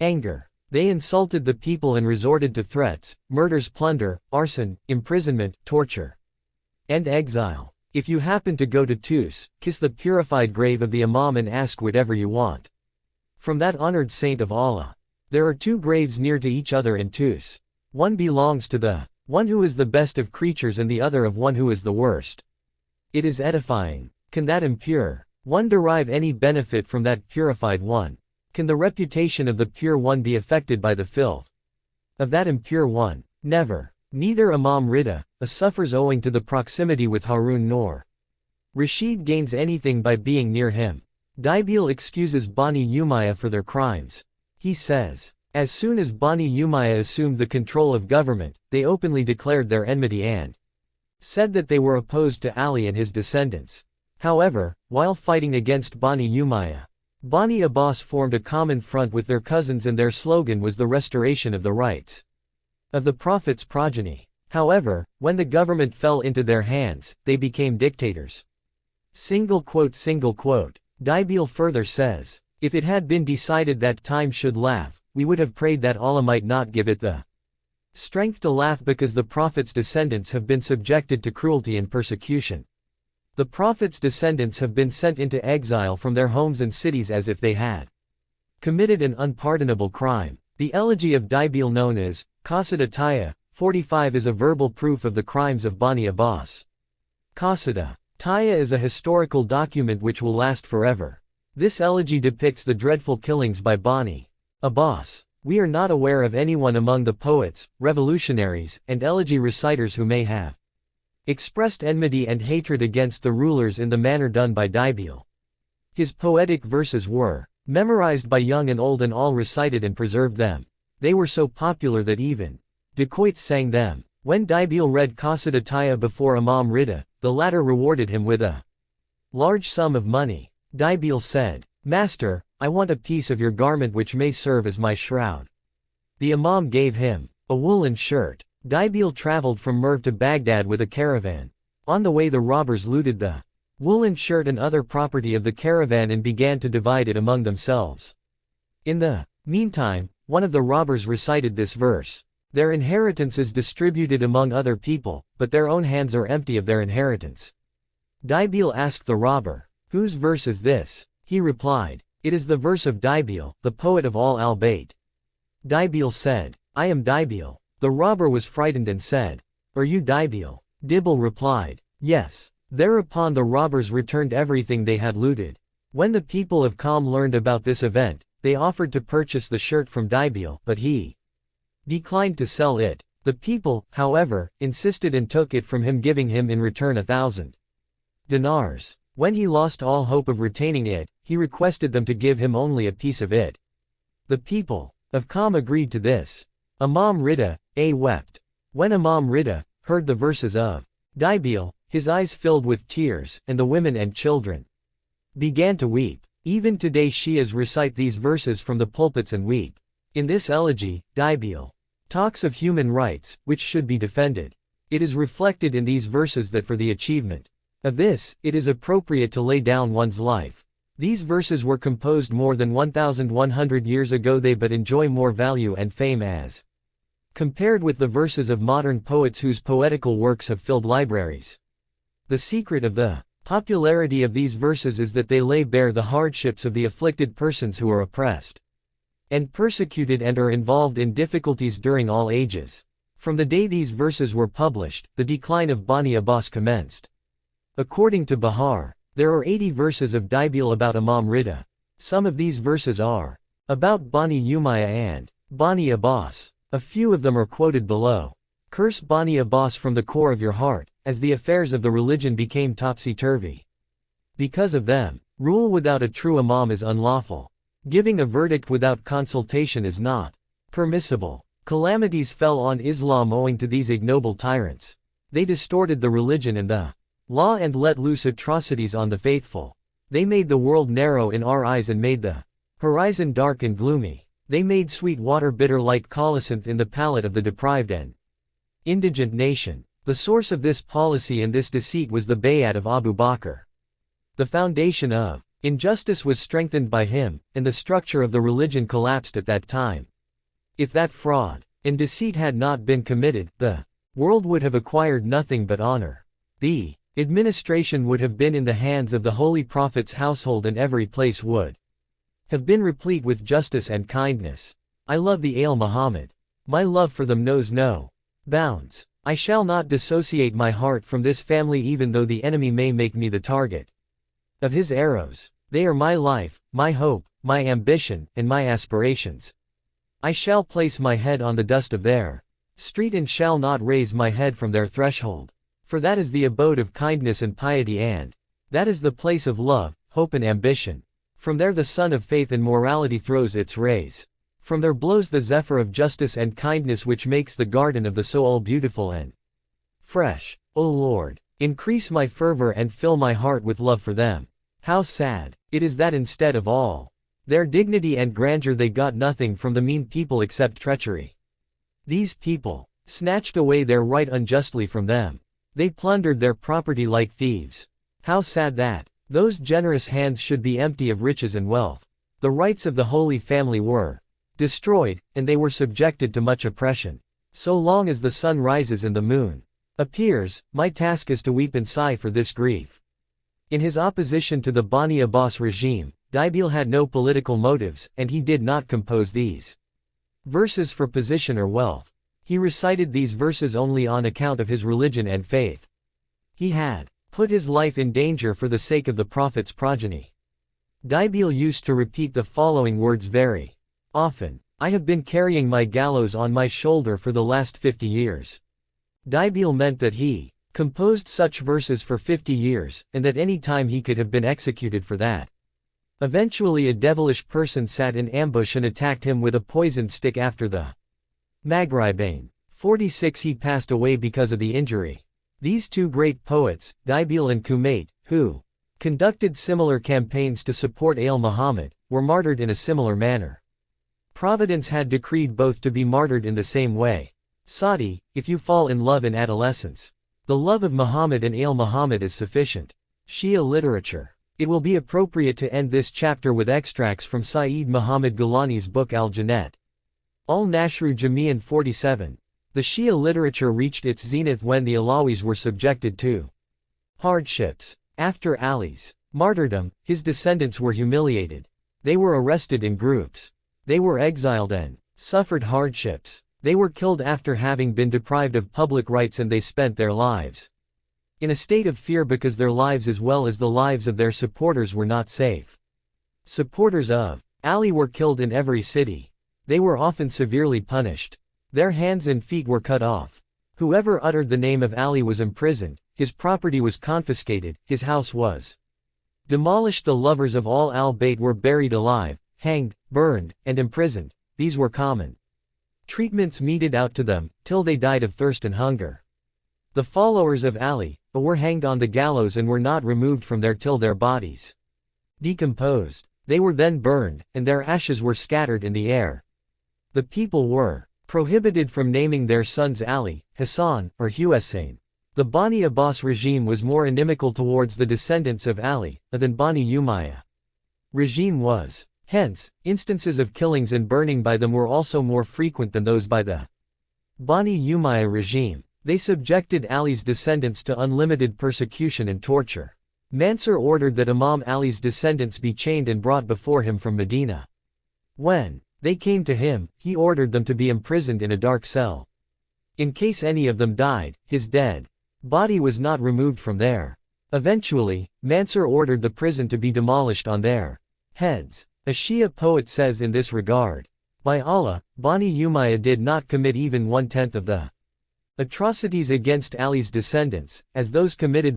Anger. They insulted the people and resorted to threats, murders, plunder, arson, imprisonment, torture, and exile. If you happen to go to Tus, kiss the purified grave of the Imam and ask whatever you want from that honored saint of Allah. There are two graves near to each other in Tus. One belongs to the one who is the best of creatures and the other of one who is the worst. It is edifying. Can that impure one derive any benefit from that purified one? Can the reputation of the pure one be affected by the filth of that impure one? Never. Neither Imam Rida suffers owing to the proximity with Harun nor Rashid gains anything by being near him. Dibil excuses Bani Umayyah for their crimes. He says, as soon as Bani Umayyah assumed the control of government, they openly declared their enmity and said that they were opposed to Ali and his descendants. However, while fighting against Bani Umayyah, Bani Abbas formed a common front with their cousins and their slogan was the restoration of the rights of the Prophet's progeny. However, when the government fell into their hands, they became dictators. Dibil further says, if it had been decided that time should laugh, we would have prayed that Allah might not give it the strength to laugh because the Prophet's descendants have been subjected to cruelty and persecution. The Prophet's descendants have been sent into exile from their homes and cities as if they had committed an unpardonable crime. The elegy of Dibil known as Qasida Taya 45 is a verbal proof of the crimes of Bani Abbas. Qasida Taya is a historical document which will last forever. This elegy depicts the dreadful killings by Bani Abbas. We are not aware of anyone among the poets, revolutionaries, and elegy reciters who may have expressed enmity and hatred against the rulers in the manner done by Dibil. His poetic verses were memorized by young and old and all recited and preserved them. They were so popular that even dacoits sang them. When Dibil read Qasida Taya before Imam Rida, the latter rewarded him with a large sum of money. Dibil said, Master, I want a piece of your garment which may serve as my shroud. The Imam gave him a woolen shirt. Dibil traveled from Merv to Baghdad with a caravan. On the way the robbers looted the woolen shirt and other property of the caravan and began to divide it among themselves. In the meantime, one of the robbers recited this verse. Their inheritance is distributed among other people, but their own hands are empty of their inheritance. Dibil asked the robber, whose verse is this? He replied, it is the verse of Dibil, the poet of all al-Bayt. Dibil said, I am Dibil. The robber was frightened and said, are you Dibil? Dibil replied, yes. Thereupon the robbers returned everything they had looted. When the people of Qom learned about this event, they offered to purchase the shirt from Dibil, but he declined to sell it. The people, however, insisted and took it from him, giving him in return 1,000 dinars. When he lost all hope of retaining it, he requested them to give him only a piece of it. The people of Qom agreed to this. Imam Rida wept. When Imam Rida heard the verses of Dibil, his eyes filled with tears, and the women and children began to weep. Even today Shias recite these verses from the pulpits and weep. In this elegy, Dibil talks of human rights, which should be defended. It is reflected in these verses that for the achievement of this, it is appropriate to lay down one's life. These verses were composed more than 1,100 years ago but enjoy more value and fame as compared with the verses of modern poets whose poetical works have filled libraries. The secret of the popularity of these verses is that they lay bare the hardships of the afflicted persons who are oppressed and persecuted and are involved in difficulties during all ages. From the day these verses were published, the decline of Bani Abbas commenced. According to Bahar, there are 80 verses of Dibil about Imam Rida. Some of these verses are about Bani Umayyah and Bani Abbas. A few of them are quoted below. Curse Bani Abbas from the core of your heart, as the affairs of the religion became topsy-turvy. Because of them, rule without a true imam is unlawful. Giving a verdict without consultation is not permissible. Calamities fell on Islam owing to these ignoble tyrants. They distorted the religion and the law and let loose atrocities on the faithful. They made the world narrow in our eyes and made the horizon dark and gloomy. They made sweet water bitter like colocynth in the palate of the deprived and indigent nation. The source of this policy and this deceit was the Bay'at of Abu Bakr. The foundation of Injustice was strengthened by him, and the structure of the religion collapsed at that time. If that fraud and deceit had not been committed, the world would have acquired nothing but honor. The administration would have been in the hands of the Holy Prophet's household, and every place would have been replete with justice and kindness. I love the Al Muhammad. My love for them knows no bounds. I shall not dissociate my heart from this family, even though the enemy may make me the target of his arrows. They are my life, my hope, my ambition, and my aspirations. I shall place my head on the dust of their street and shall not raise my head from their threshold. For that is the abode of kindness and piety, and that is the place of love, hope and ambition. From there the sun of faith and morality throws its rays. From there blows the zephyr of justice and kindness, which makes the garden of the soul beautiful and fresh. O Lord, increase my fervor and fill my heart with love for them. How sad it is that instead of all their dignity and grandeur they got nothing from the mean people except treachery. These people snatched away their right unjustly from them. They plundered their property like thieves. How sad that those generous hands should be empty of riches and wealth. The rights of the Holy Family were destroyed, and they were subjected to much oppression. So long as the sun rises and the moon appears, my task is to weep and sigh for this grief. In his opposition to the Bani Abbas regime, Dibil had no political motives, and he did not compose these verses for position or wealth. He recited these verses only on account of his religion and faith. He had put his life in danger for the sake of the Prophet's progeny. Dibil used to repeat the following words very often: I have been carrying my gallows on my shoulder for the last 50 years. Dibil meant that he composed such verses for 50 years, and that any time he could have been executed for that. Eventually a devilish person sat in ambush and attacked him with a poisoned stick after the Maghribain. 46 He passed away because of the injury. These two great poets, Dibil and Kumayt, who conducted similar campaigns to support Al Muhammad, were martyred in a similar manner. Providence had decreed both to be martyred in the same way. Saadi, if you fall in love in adolescence, the love of Muhammad and Al Muhammad is sufficient. Shia literature. It will be appropriate to end this chapter with extracts from Saeed Muhammad Gilani's book Al-Jannat. Al-Nashru Jamian 47. The Shia literature reached its zenith when the Alawis were subjected to hardships. After Ali's martyrdom, his descendants were humiliated. They were arrested in groups. They were exiled and suffered hardships. They were killed after having been deprived of public rights, and they spent their lives in a state of fear because their lives as well as the lives of their supporters were not safe. Supporters of Ali were killed in every city. They were often severely punished. Their hands and feet were cut off. Whoever uttered the name of Ali was imprisoned, his property was confiscated, his house was demolished. The lovers of all al-Bayt were buried alive, hanged, burned, and imprisoned. These were common treatments meted out to them, till they died of thirst and hunger. The followers of Ali were hanged on the gallows and were not removed from there till their bodies decomposed. They were then burned, and their ashes were scattered in the air. The people were prohibited from naming their sons Ali, Hassan, or Hussein. The Bani Abbas regime was more inimical towards the descendants of Ali than Bani Umayyah regime was. Hence, instances of killings and burning by them were also more frequent than those by the Bani Umayyah regime. They subjected Ali's descendants to unlimited persecution and torture. Mansur ordered that Imam Ali's descendants be chained and brought before him from Medina. When they came to him, he ordered them to be imprisoned in a dark cell. In case any of them died, his dead body was not removed from there. Eventually, Mansur ordered the prison to be demolished on their heads. A Shia poet says in this regard, by Allah, Bani Umayyah did not commit even 1/10 of the atrocities against Ali's descendants, as those committed